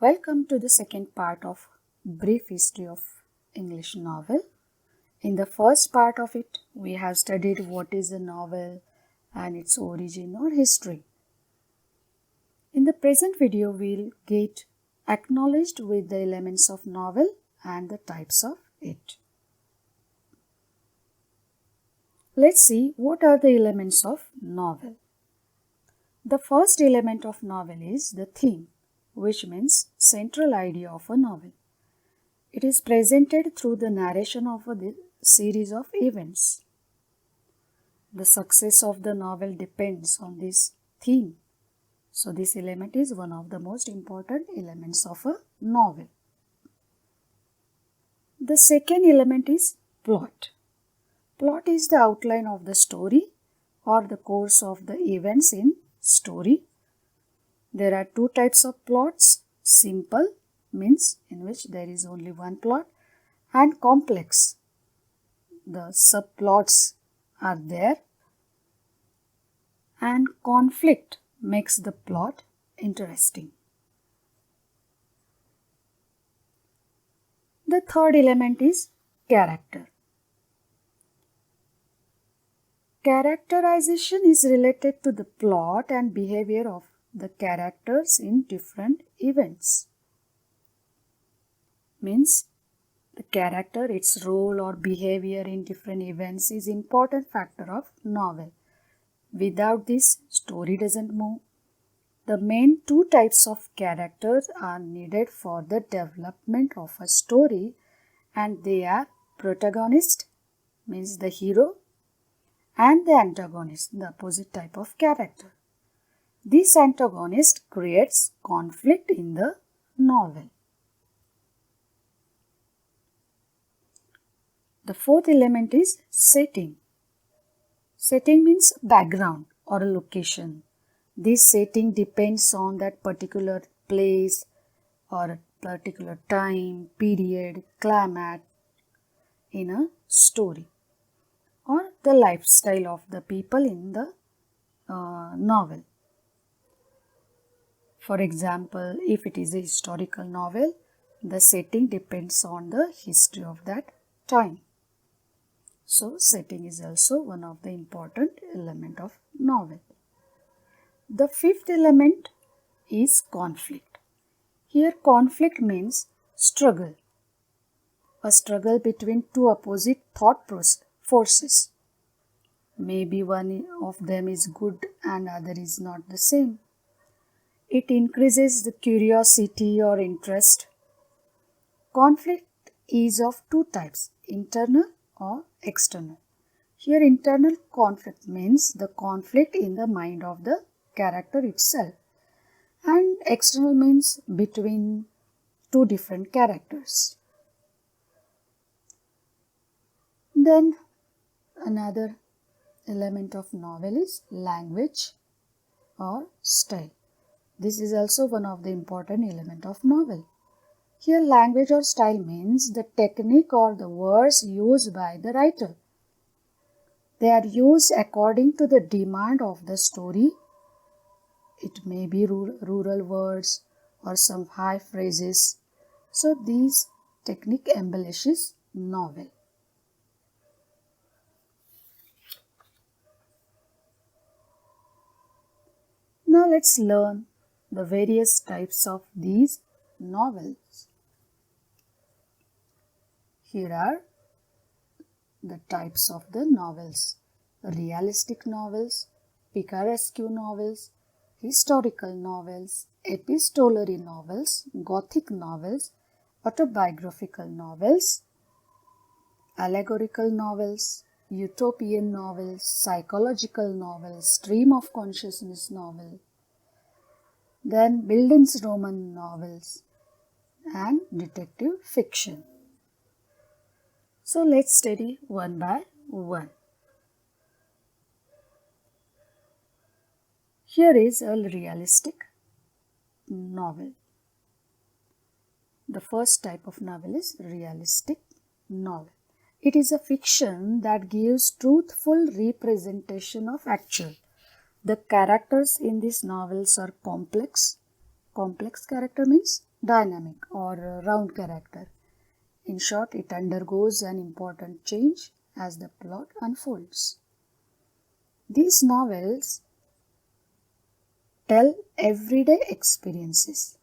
Welcome to the second part of Brief History of English Novel. In the first part of it, we have studied what is a novel and its origin or history. In the present video, we'll get acknowledged with the elements of novel and the types of it. Let's see what are the elements of novel. The first element of novel is the theme, which means central idea of a novel. It is presented through the narration of a series of events. The success of the novel depends on this theme. So this element is one of the most important elements of a novel. The second element is plot. Plot is the outline of the story or the course of the events in story. There are two types of plots: simple, means in which there is only one plot, and complex. The subplots are there, and conflict makes the plot interesting. The third element is character. Characterization is related to the plot and behavior of the characters in different events. Means the character, its role or behavior in different events is important factor of novel. Without this, story doesn't move. The main two types of characters are needed for the development of a story, and they are protagonist, means the hero, and the antagonist, the opposite type of character. This antagonist creates conflict in the novel. The fourth element is setting. Setting means background or a location. This setting depends on that particular place or a particular time, period, climate in a story, or the lifestyle of the people in the novel. For example, if it is a historical novel, the setting depends on the history of that time. So, setting is also one of the important element of novel. The fifth element is conflict. Here, conflict means struggle. A struggle between two opposite thought forces. Maybe one of them is good and other is not the same. It increases the curiosity or interest. Conflict is of two types, internal or external. Here, internal conflict means the conflict in the mind of the character itself, and external means between two different characters. Then another element of novel is language or style. This is also one of the important element of novel. Here, language or style means the technique or the words used by the writer. They are used according to the demand of the story. It may be rural words or some high phrases. So, these technique embellishes novel. Now, let's learn the various types of these novels. Here are the types of the novels: realistic novels, picaresque novels, historical novels, epistolary novels, gothic novels, autobiographical novels, allegorical novels, utopian novels, psychological novels, stream of consciousness novel, then Bildungsroman novels, and detective fiction. So let's study one by one. Here is a realistic novel. The first type of novel is realistic novel. It is a fiction that gives truthful representation of actual. The characters in these novels are complex, Complex character means dynamic or round character. In short, it undergoes an important change as the plot unfolds. These novels tell everyday experiences.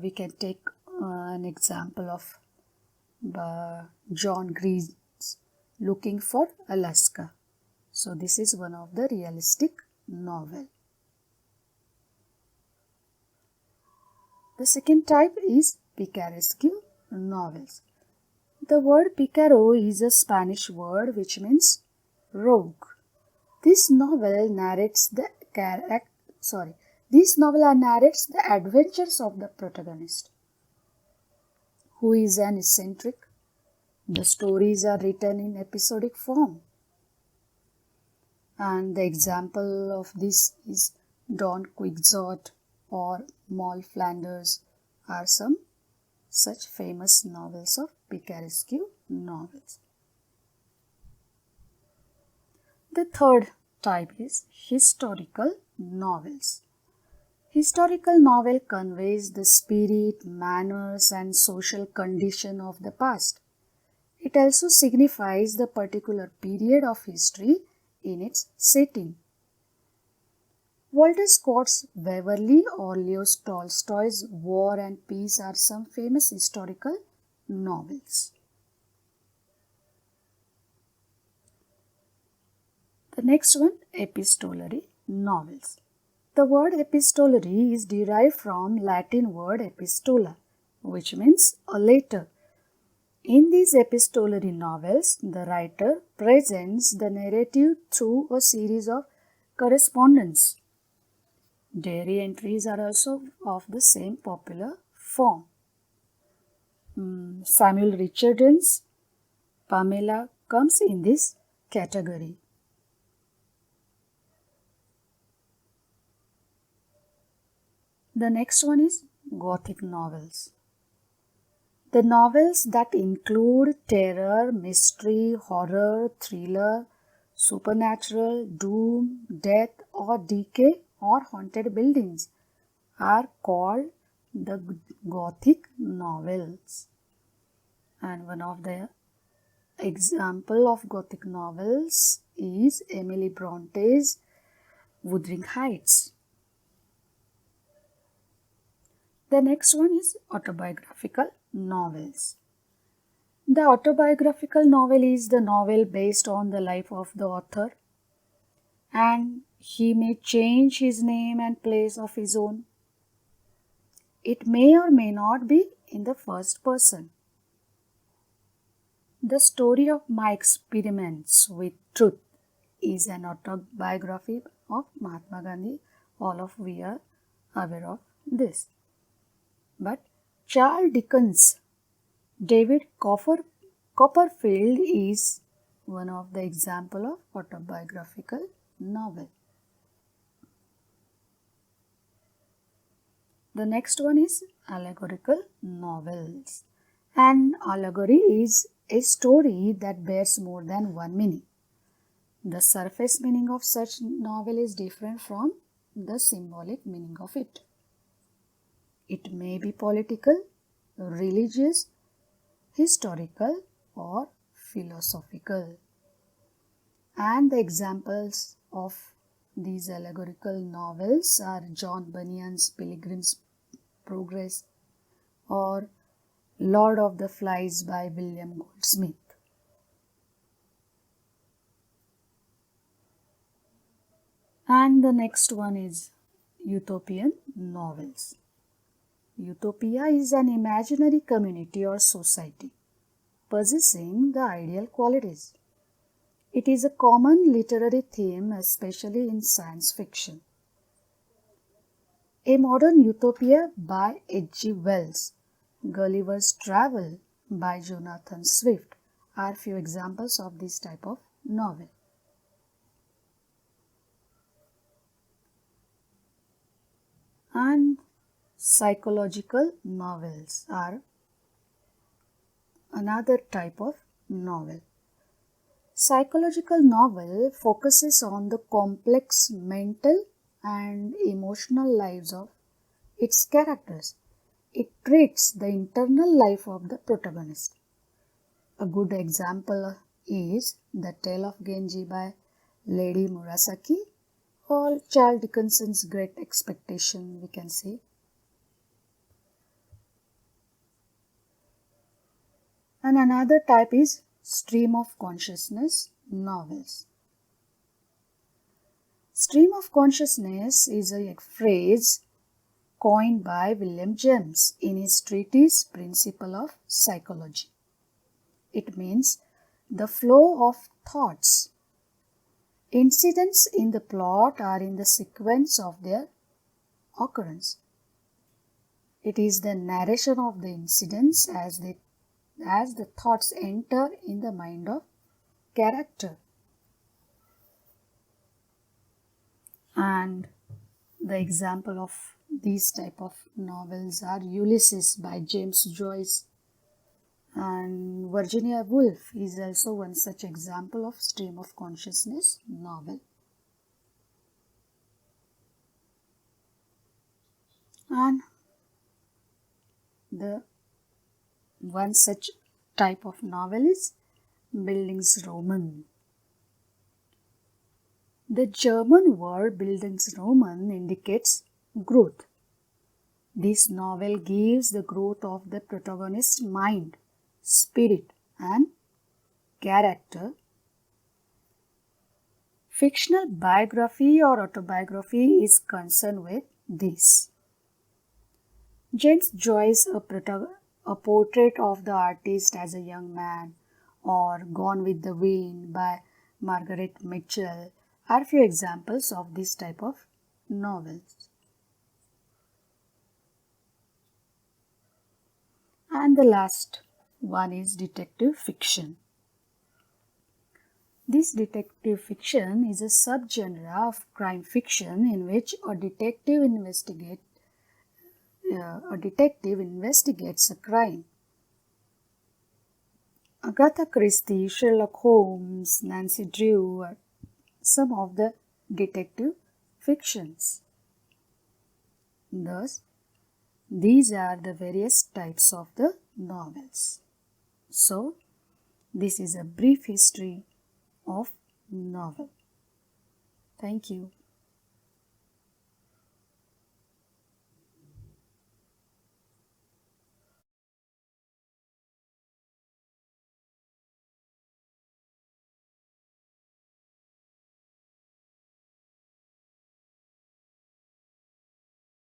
We can take an example of John Green's Looking for Alaska. So this is one of the realistic novel. The second type is picaresque novels. The word picaro is a Spanish word which means rogue. This novel narrates the adventures of the protagonist, who is an eccentric. The stories are written in episodic form. And the example of this is Don Quixote or Moll Flanders are some such famous novels of picaresque novels. The third type is historical novels. Historical novel conveys the spirit, manners and social condition of the past. It also signifies the particular period of history in its setting. Walter Scott's Waverley or Leo Tolstoy's War and Peace are some famous historical novels. The next one, epistolary novels. The word epistolary is derived from Latin word epistola, which means a letter. In these epistolary novels, the writer presents the narrative through a series of correspondence. Diary entries are also of the same popular form. Samuel Richardson's Pamela comes in this category. The next one is Gothic novels. The novels that include terror, mystery, horror, thriller, supernatural, doom, death or decay or haunted buildings are called the Gothic novels. And one of the example of Gothic novels is Emily Bronte's Wuthering Heights. The next one is autobiographical novels. The autobiographical novel is the novel based on the life of the author, and he may change his name and place of his own. It may or may not be in the first person. The Story of My Experiments with Truth is an autobiography of Mahatma Gandhi. All of we are aware of this. But Charles Dickens' David Copperfield is one of the example of autobiographical novel. The next one is allegorical novels. An allegory is a story that bears more than one meaning. The surface meaning of such novel is different from the symbolic meaning of it. It may be political, religious, historical or philosophical. And the examples of these allegorical novels are John Bunyan's Pilgrim's Progress or Lord of the Flies by William Goldsmith. And the next one is utopian novels. Utopia is an imaginary community or society possessing the ideal qualities. It is a common literary theme, especially in science fiction. A Modern Utopia by H.G. Wells, Gulliver's Travel by Jonathan Swift are few examples of this type of novel. And psychological novels are another type of novel. Psychological novel focuses on the complex mental and emotional lives of its characters. It treats the internal life of the protagonist. A good example is The Tale of Genji by Lady Murasaki or Charles Dickens's Great Expectation, we can say. And another type is stream of consciousness novels. Stream of consciousness is a phrase coined by William James in his treatise Principle of Psychology. It means the flow of thoughts. Incidents in the plot are in the sequence of their occurrence. It is the narration of the incidents as the thoughts enter in the mind of character. And the example of these type of novels are Ulysses by James Joyce, and Virginia Woolf is also one such example of stream of consciousness novel. And the one such type of novel is Bildungsroman. The German word Bildungsroman indicates growth. This novel gives the growth of the protagonist's mind, spirit, and character. Fictional biography or autobiography is concerned with this. James Joyce, a portrait of the artist as a young man, or Gone with the Wind by Margaret Mitchell are few examples of this type of novels. And the last one is detective fiction. This detective fiction is a subgenre of crime fiction in which a detective investigates a crime. Agatha Christie, Sherlock Holmes, Nancy Drew are some of the detective fictions. Thus, these are the various types of the novels. So, this is a brief history of novel. Thank you.